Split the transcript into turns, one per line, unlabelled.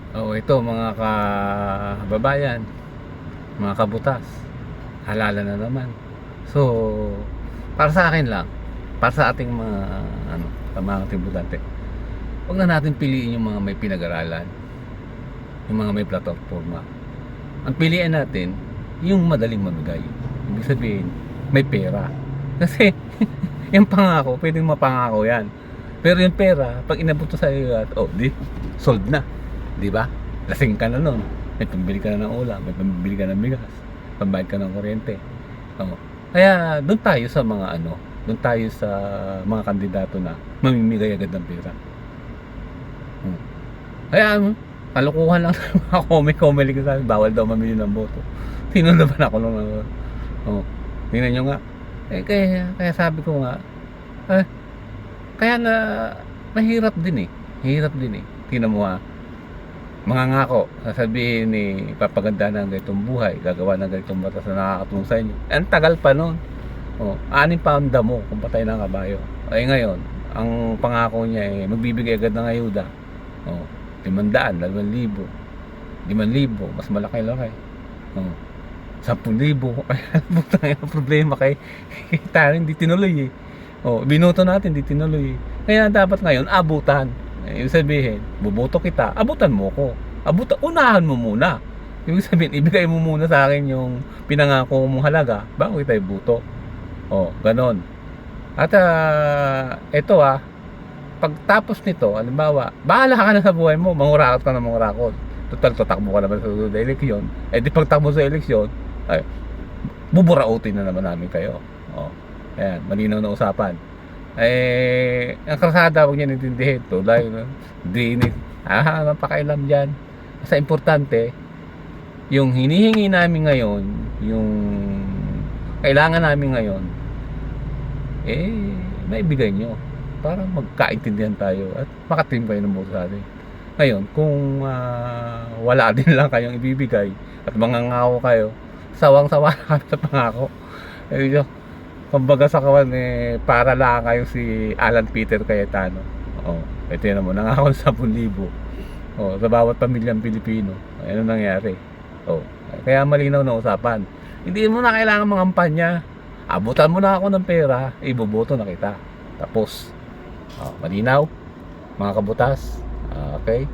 Oo, ito mga kababayan, mga kabutas, halala na naman. So, para sa akin lang, para sa ating mga ano, sa mga tributante, huwag na natin piliin yung mga may pinag-aralan, yung mga may plataporma. Ang piliin natin, yung madaling mamigay. Ibig sabihin, may pera. Kasi, yung pangako, pwedeng mapangako yan. Pero yung pera, pag inabot sa iyo at, oh, di, sold na. Di ba? Lasing ka na nun. May pambili ka na ng ulam, may pambili ka ng bigas, pambayad ka ng kuryente. Oh. Kaya, doon tayo sa mga ano, doon tayo sa mga kandidato na mamimigay agad ng pera. Hmm. Kaya, kalukuhan lang sa mga komik-comedy ko sabi, bawal daw mamili ng boto. Sino naman ako nung, oh, tingnan nyo nga. Kaya sabi ko nga, eh, kaya na mahirap din eh. Mahirap din eh. Tingnan mo mangangako, sasabihin ni papaganda ng ganitong buhay, gagawa ng ganitong batas na nakakatulong sa inyo. Ang tagal pa nun. Oh, 6 mo kung patay ng kabayo. Ay ngayon, ang pangako niya magbibigay agad ng ayuda. Oh, 500, 2,000, 5,000, mas malaki-laki. Oh, 10,000. Kaya putang ina problema kay tayo hindi tinuloy eh. Oh, binoto natin hindi tinuloy eh. Kaya dapat ngayon abutan. Ibig sabihin, boboto kita, abutan mo ko. Unahan mo muna. Ibig sabihin, ibigay mo muna sa akin yung pinangako mong halaga bago kita iboto. Oh, ganon. At ito pagtapos nito, halimbawa, bahala ka na sa buhay mo, mangurakot ka na mangurakot. Total, tatakbo ka naman sa susunod na eleksyon. Eh di pagtakbo sa eleksyon, ay, buburautin na naman namin kayo. Oh, ayan, malinaw na usapan. Ang kalsada huwag niya naintindihin. Tulay, drainage. Napakailam dyan. Basta importante, yung hinihingi namin ngayon, yung kailangan namin ngayon, maibigay nyo. Para magkaintindihan tayo at makatim kayo ng boto sa atin. Ngayon, kung wala din lang kayong ibibigay at mangangako kayo, sawang-sawa na kami sa pangako. Kumbaga sa kawan para lang kayo si Alan Peter Cayetano. Oh, ito yun mo, nangako ng 10,000. Oh, sa bawat pamilyang Pilipino. Ano nangyari? Oh, kaya malinaw na usapan. Hindi mo na kailangan mangampanya. Abutan mo na ako ng pera, iboboto na kita. Tapos, malinaw, mga kabutas. Okay?